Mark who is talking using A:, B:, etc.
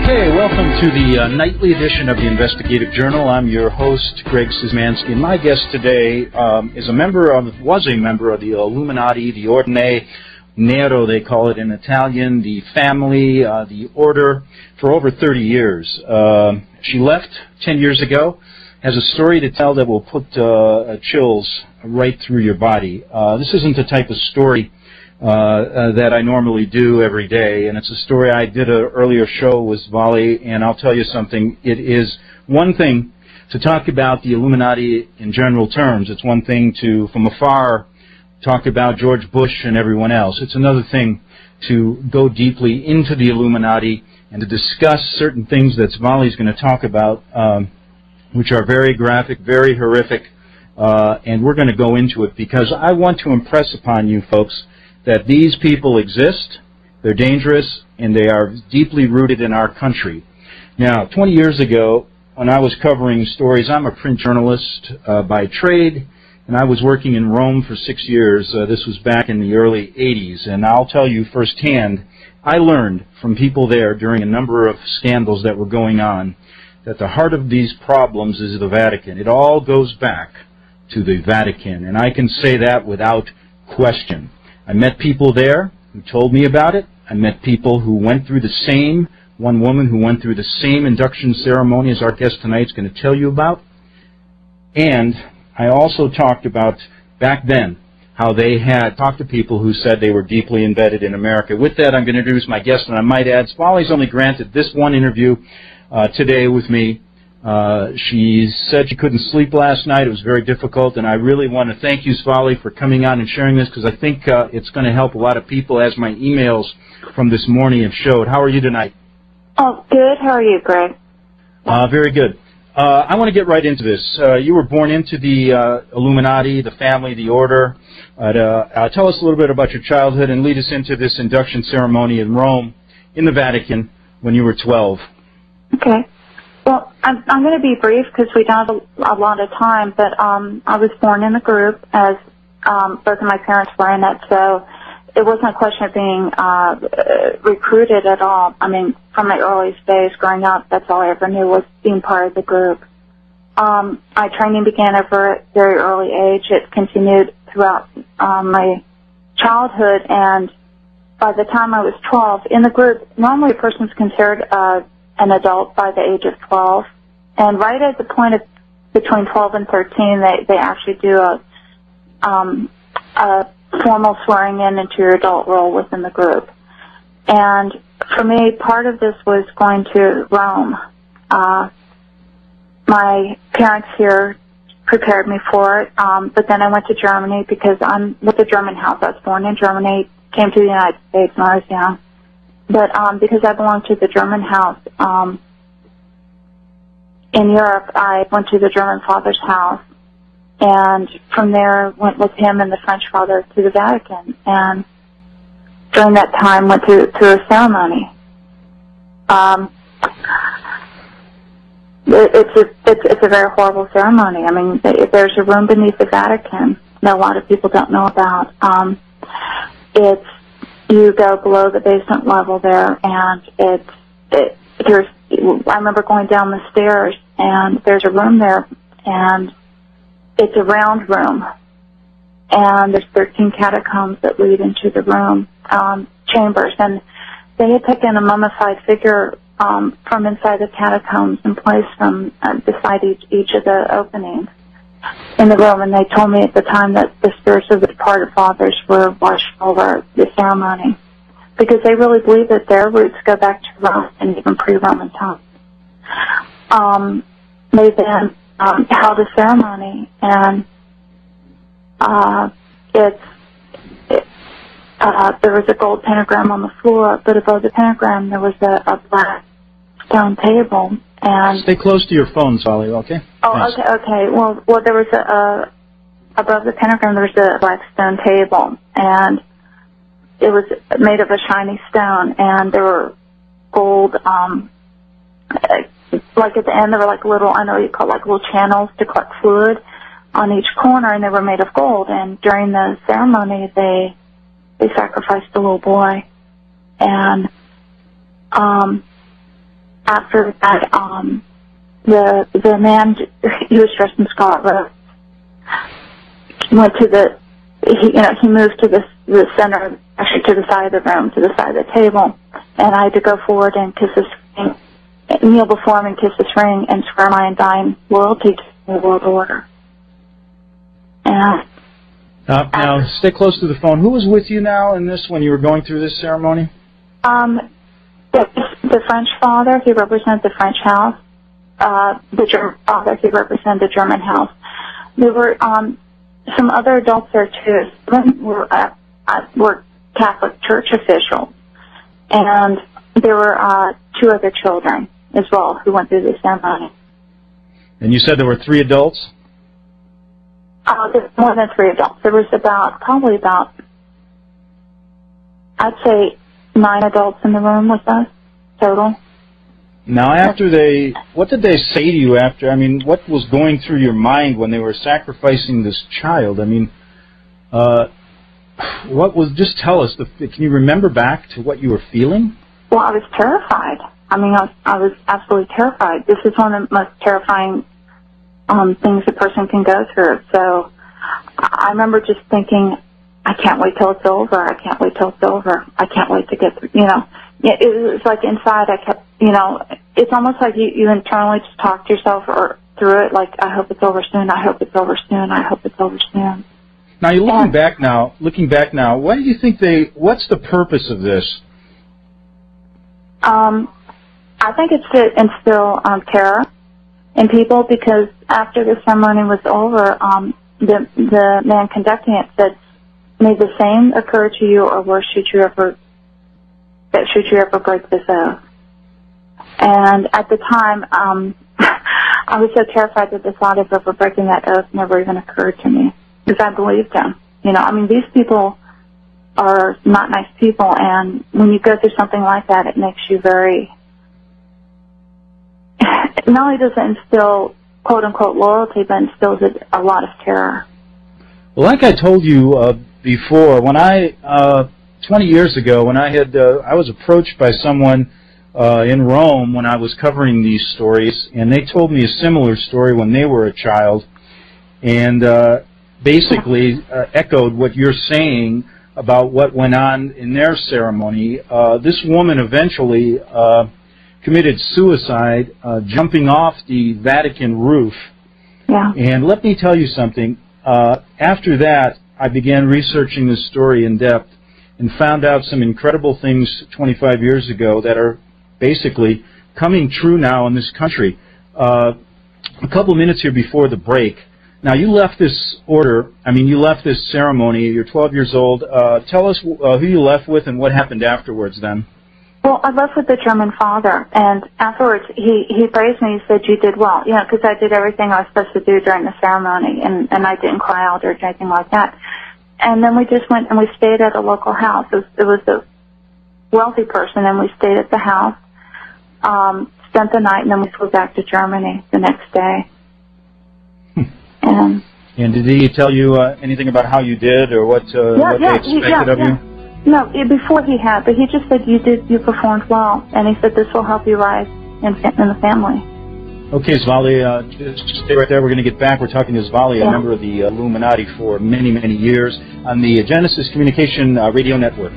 A: Okay, welcome to the nightly edition of the Investigative Journal. I'm your host, Greg Szymanski, and my guest today was a member of the Illuminati, the Ordine, Nero they call it in Italian, the family, the order, for over 30 years. She left 10 years ago, has a story to tell that will put chills right through your body. This isn't the type of story that I normally do every day, and it's a story I did an earlier show with Vali, and I'll tell you something, it is one thing to talk about the Illuminati in general terms. It's one thing to, from afar, talk about George Bush and everyone else. It's another thing to go deeply into the Illuminati and to discuss certain things that Vali's going to talk about, which are very graphic, very horrific, and we're going to go into it because I want to impress upon you folks that these people exist, they're dangerous, and they are deeply rooted in our country. Now, 20 years ago, when I was covering stories, I'm a print journalist by trade, and I was working in Rome for 6 years. This was back in the early 80s, and I'll tell you firsthand, I learned from people there during a number of scandals that were going on that the heart of these problems is the Vatican. It all goes back to the Vatican, and I can say that without question. I met people there who told me about it. I met people who went through the same, one woman who went through the same induction ceremony as our guest tonight is going to tell you about. And I also talked about, back then, how they had talked to people who said they were deeply embedded in America. With that, I'm going to introduce my guest, and I might add, Svali's only granted this one interview today with me. She said she couldn't sleep last night. It was very difficult, and I really want to thank you, Svali, for coming on and sharing this, because I think it's going to help a lot of people, as my emails from this morning have showed. How are you tonight?
B: Oh, good. How are you, Greg?
A: Very good. I want to get right into this. You were born into the Illuminati, the family, the order. Tell us a little bit about your childhood and lead us into this induction ceremony in Rome, in the Vatican, when you were 12.
B: Okay. Well, I'm going to be brief because we don't have a lot of time, but I was born in a group as both of my parents were in it, so it wasn't a question of being recruited at all. I mean, from my earliest days growing up, that's all I ever knew was being part of the group. My training began at a very early age. It continued throughout my childhood, and by the time I was 12, in the group, normally a person's considered an adult by the age of 12, and right at the point of between 12 and 13, they actually do a formal swearing in into your adult role within the group. And for me, part of this was going to Rome. My parents here prepared me for it, but then I went to Germany because I'm with the German house. I was born in Germany, came to the United States when I was young. But because I belonged to the German house in Europe, I went to the German father's house, and from there went with him and the French father to the Vatican, and during that time went through a ceremony. It's a very horrible ceremony. I mean, there's a room beneath the Vatican that a lot of people don't know about. You go below the basement level there, and I remember going down the stairs, and there's a room there, and it's a round room, and there's 13 catacombs that lead into the room, chambers, and they had taken a mummified figure from inside the catacombs and placed them beside each of the openings in the room, and they told me at the time that the spirits of the departed fathers were watching over the ceremony because they really believe that their roots go back to Rome and even pre-Roman times. They then held a ceremony, and there was a gold pentagram on the floor, but above the pentagram there was a black stone table. And
A: stay close to your phone, Sally, okay?
B: Oh,
A: Thanks.
B: okay. Well, there was above the pentagram there was a black stone table, and it was made of a shiny stone, and there were gold, like at the end there were like little, I know you call it like little channels to collect fluid on each corner, and they were made of gold, and during the ceremony they sacrificed a little boy, and after that, the man, he was dressed in scarlet robes, went to he moved to the center, actually to the side of the room, to the side of the table, and I had to go forward and kiss his ring, kneel before him and kiss his ring and swear my undying loyalty to the world order. And
A: now, stay close to the phone. Who was with you now in this when you were going through this ceremony?
B: The French father, he represented the French house. The German father, he represented the German house. There were some other adults there too. Some were Catholic Church officials, and there were 2 other children as well who went through the ceremony.
A: And you said there were 3 adults?
B: There's more than 3 adults. There was probably about, I'd say, 9 adults in the room with us total.
A: Now, what did they say to you after? I mean, what was going through your mind when they were sacrificing this child? I mean, just tell us, can you remember back to what you were feeling?
B: Well, I was terrified. I mean, I was absolutely terrified. This is one of the most terrifying things a person can go through. So I remember just thinking, I can't wait till it's over. I can't wait till it's over. I can't wait to get through, It was like inside I kept, it's almost like you internally just talk to yourself or through it, like, I hope it's over soon, I hope it's over soon, I hope it's over soon.
A: Now, you're looking back now, what do you think what's the purpose of this?
B: I think it's to instill terror in people, because after the ceremony was over, the man conducting it said, may the same occur to you or worse should you ever break this oath. And at the time, I was so terrified that the thought of ever breaking that oath never even occurred to me, because I believed him. These people are not nice people, and when you go through something like that, it makes you not only does it instill quote-unquote loyalty, but instills a lot of terror.
A: Well, like I told you before, when 20 years ago, when I was approached by someone in Rome when I was covering these stories, and they told me a similar story when they were a child, and basically echoed what you're saying about what went on in their ceremony. This woman eventually committed suicide jumping off the Vatican roof.
B: Yeah.
A: And let me tell you something. After that, I began researching this story in depth and found out some incredible things 25 years ago that are basically coming true now in this country. A couple minutes here before the break, now you left this you left this ceremony, you're 12 years old. Tell us who you left with and what happened afterwards then.
B: Well, I left with the German father, and afterwards he praised me. He said, you did well, because I did everything I was supposed to do during the ceremony, and I didn't cry out or anything like that. And then we just went and we stayed at a local house. It was a wealthy person, and we stayed at the house, spent the night, and then we flew back to Germany the next day. And
A: did he tell you anything about how you did or what they expected of you?
B: No, before he had, but he just said you performed well, and he said this will help you rise in the family.
A: Okay, Zvali, just stay right there. We're going to get back. We're talking to Zvali, a member of the Illuminati for many, many years on the Genesis Communication Radio Network.